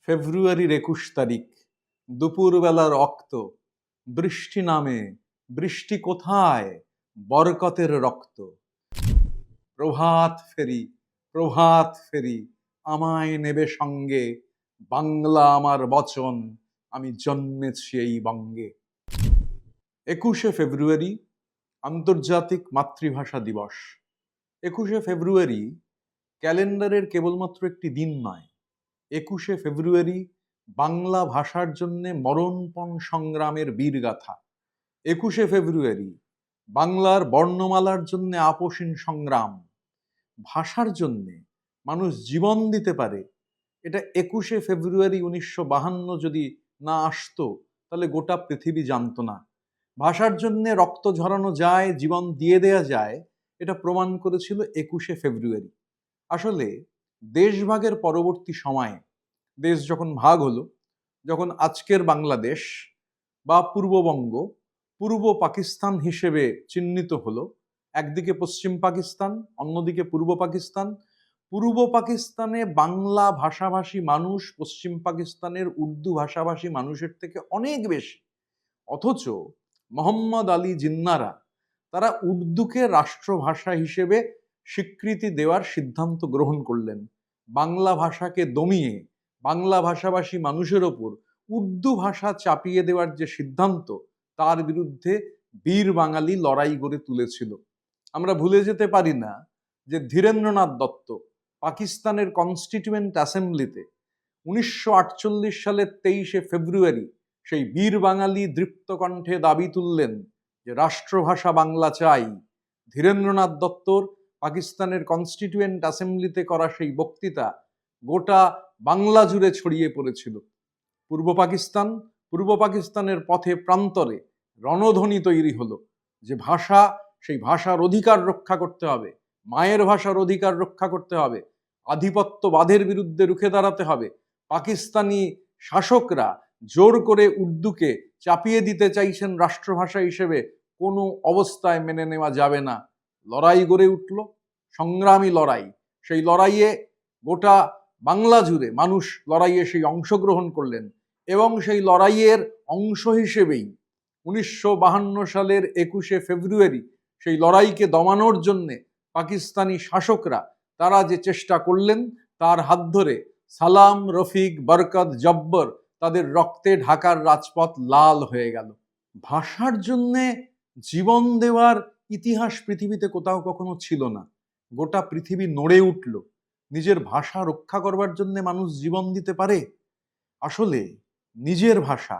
ফেব্রুয়ারির ২১ তারিখ, দুপুরবেলা রক্ত, বৃষ্টি নামে, বৃষ্টি কোথায়, বরকতের রক্ত। প্রভাত ফেরি, প্রভাত ফেরি, আমায় নেবে সঙ্গে, বাংলা আমার বচন, আমি জন্মেছি এই বঙ্গে। ২১ ফেব্রুয়ারি আন্তর্জাতিক মাতৃভাষা দিবস। ২১ ফেব্রুয়ারি ক্যালেন্ডারের কেবলমাত্র একটি দিন নয়। ২১ ফেব্রুয়ারি বাংলা ভাষার জন্যে মরণপণ সংগ্রামের বীরগাথা। ২১ ফেব্রুয়ারি বাংলার বর্ণমালার জন্য আপসীন সংগ্রাম। ভাষার জন্যে মানুষ জীবন দিতে পারে, এটা ২১ ফেব্রুয়ারি ১৯৫২ যদি না আসতো তাহলে গোটা পৃথিবী জানতো না। ভাষার জন্যে রক্ত ঝরানো যায়, জীবন দিয়ে দেয়া যায়, এটা প্রমাণ করেছিল ২১ ফেব্রুয়ারি। আসলে দেশভাগের পরবর্তী সময়ে দেশ যখন ভাগ হলো, যখন আজকের বাংলাদেশ বা পূর্ববঙ্গ পূর্ব পাকিস্তান হিসেবে চিহ্নিত হলো, একদিকে পশ্চিম পাকিস্তান, অন্যদিকে পূর্ব পাকিস্তান। পূর্ব পাকিস্তানে বাংলা ভাষাভাষী মানুষ পশ্চিম পাকিস্তানের উর্দু ভাষাভাষী মানুষের থেকে অনেক বেশি। অথচ মোহাম্মদ আলী জিন্নারা তারা উর্দুকে রাষ্ট্রভাষা হিসেবে স্বীকৃতি দেওয়ার সিদ্ধান্ত গ্রহণ করলেন। বাংলা ভাষাকে দমিয়ে বাংলা ভাষাভাষী মানুষের ওপর উর্দু ভাষা চাপিয়ে দেওয়ার যে সিদ্ধান্ত, তার বিরুদ্ধে বীর বাঙালি লড়াই গড়ে তুলেছিল। আমরা ভুলে যেতে পারি না যে ধীরেন্দ্রনাথ দত্ত পাকিস্তানের কনস্টিটিউয়েন্ট অ্যাসেম্বলিতে ১৯৪৮ সালের ২৩ ফেব্রুয়ারি সেই বীর বাঙালি দৃপ্ত কণ্ঠে দাবি তুললেন যে রাষ্ট্রভাষা বাংলা চাই। ধীরেন্দ্রনাথ দত্তর পাকিস্তানের কনস্টিটিউয়েন্ট অ্যাসেম্বলিতে করা সেই বক্তৃতা গোটা বাংলা জুড়ে ছড়িয়ে পড়েছিল। পূর্ব পাকিস্তানের পথে প্রান্তরে রণধ্বনি তৈরি হলো যে ভাষা, সেই ভাষার অধিকার রক্ষা করতে হবে, মায়ের ভাষার অধিকার রক্ষা করতে হবে, আধিপত্যবাদের বিরুদ্ধে রুখে দাঁড়াতে হবে। পাকিস্তানি শাসকরা জোর করে উর্দুকে চাপিয়ে দিতে চাইছেন রাষ্ট্রভাষা হিসেবে, কোনো অবস্থায় মেনে নেওয়া যাবে না। লড়াই গড়ে উঠল, সংগ্রামী লড়াই। সেই লড়াইয়ে গোটা বাংলা জুড়ে মানুষ লড়াইয়ে সেই অংশগ্রহণ করলেন এবং সেই লড়াইয়ের অংশ হিসেবেই ১৯৫২ সালের ২১ ফেব্রুয়ারি সেই লড়াইকে দমানোর জন্যে পাকিস্তানি শাসকরা তারা যে চেষ্টা করলেন, তার হাত ধরে সালাম, রফিক, বরকত, জব্বর তাদের রক্তে ঢাকার রাজপথ লাল হয়ে গেল। ভাষার জন্যে জীবন দেওয়ার ইতিহাস পৃথিবীতে কোথাও কখনো ছিল না। গোটা পৃথিবী নড়ে উঠল। নিজের ভাষা রক্ষা করবার জন্যে মানুষ জীবন দিতে পারে। আসলে নিজের ভাষা,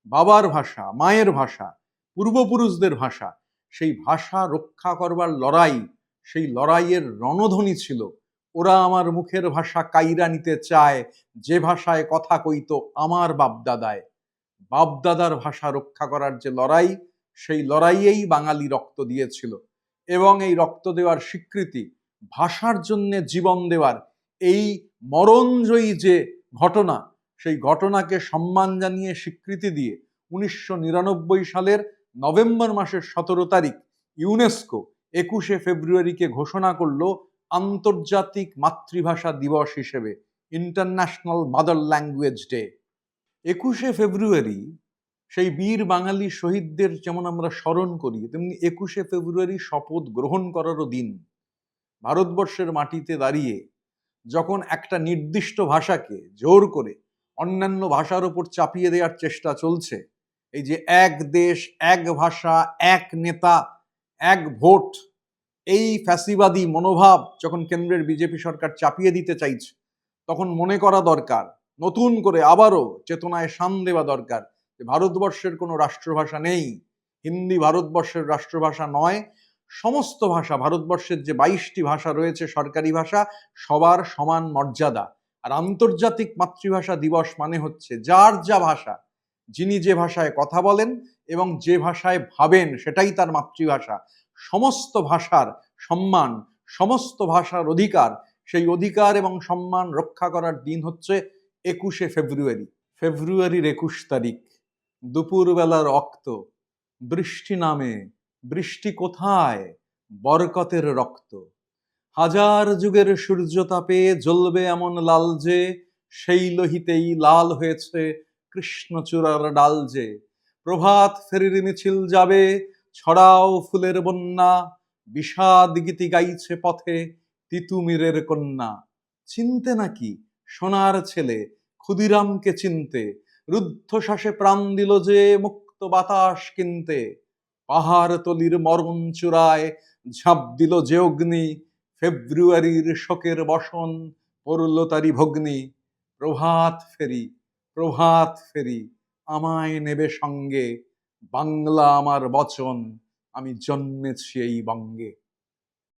বাবার ভাষা, মায়ের ভাষা, পূর্বপুরুষদের ভাষা, সেই ভাষা রক্ষা করবার লড়াই, সেই লড়াইয়ের রণধ্বনি ছিল ওরা আমার মুখের ভাষা কাইরা নিতে চায়, যে ভাষায় কথা কইতো আমার বাপদাদায়। বাপদাদার ভাষা রক্ষা করার যে লড়াই, সেই লড়াইয়েই বাঙালি রক্ত দিয়েছিল এবং এই রক্ত দেওয়ার স্বীকৃতি, ভাষার জন্যে জীবন দেওয়ার এই মরণজয়ী যে ঘটনা, সেই ঘটনাকে সম্মান জানিয়ে স্বীকৃতি দিয়ে ১৯৯৯ সালের নভেম্বর মাসের ১৭ তারিখ ইউনেস্কো ২১ ফেব্রুয়ারিকে ঘোষণা করলো আন্তর্জাতিক মাতৃভাষা দিবস হিসেবে, ইন্টারন্যাশনাল মাদার ল্যাঙ্গুয়েজ ডে। ২১ ফেব্রুয়ারি সেই বীর বাঙালি শহীদদের যেমন আমরা স্মরণ করি, তেমনি ২১ ফেব্রুয়ারি শপথ গ্রহণ করারও দিন। ভারতবর্ষের মাটিতে দাঁড়িয়ে যখন একটা নির্দিষ্ট ভাষাকে জোর করে অন্যান্য ভাষার উপর চাপিয়ে দেওয়ার চেষ্টা চলছে, এই যে এক দেশ, এক ভাষা, এক নেতা, এক ভোট, এই ফ্যাসিবাদী মনোভাব যখন কেন্দ্রের বিজেপি সরকার চাপিয়ে দিতে চাইছে, তখন মনে করা দরকার, নতুন করে আবারও চেতনায় শান দেওয়া দরকার যে ভারতবর্ষের কোনো রাষ্ট্রভাষা নেই। হিন্দি ভারতবর্ষের রাষ্ট্রভাষা নয়। সমস্ত ভাষা, ভারতবর্ষের যে ২২টি ভাষা রয়েছে সরকারি ভাষা, সবার সমান মর্যাদা। আর আন্তর্জাতিক মাতৃভাষা দিবস মানে হচ্ছে যার যা ভাষা, যিনি যে ভাষায় কথা বলেন এবং যে ভাষায় ভাবেন সেটাই তার মাতৃভাষা। সমস্ত ভাষার সম্মান, সমস্ত ভাষার অধিকার, সেই অধিকার এবং সম্মান রক্ষা করার দিন হচ্ছে ২১ ফেব্রুয়ারি। ফেব্রুয়ারির ২১ তারিখ, দুপুরবেলা রক্ত, বৃষ্টি নামে, বৃষ্টি কোথায়, বরকতের রক্ত। হাজার যুগের সূর্যতাপে জ্বলবে এমন লাল যে, সেই লোহিতেই লাল হয়েছে কৃষ্ণচূড়ার ডাল যে। প্রভাত ফেরির মিছিল যাবে, ছড়াও ফুলের বন্যা, বিষাদ গীতি গাইছে পথে তিতুমিরের কন্যা। চিনতে নাকি সোনার ছেলে ক্ষুদিরামকে চিনতে, রুদ্ধশ্বাসে প্রাণ দিল যে মুক্ত বাতাস কিনতে। পাহাড় তলির মরণ চূড়ায় ঝাঁপ দিল যে অগ্নি, ফেব্রুয়ারির শোকের বসন পড়ল তারি ভগ্নি। প্রভাত ফেরি, প্রভাত ফেরি, আমায় নেবে সঙ্গে, বাংলা আমার বচন, আমি জন্মেছি এই বঙ্গে।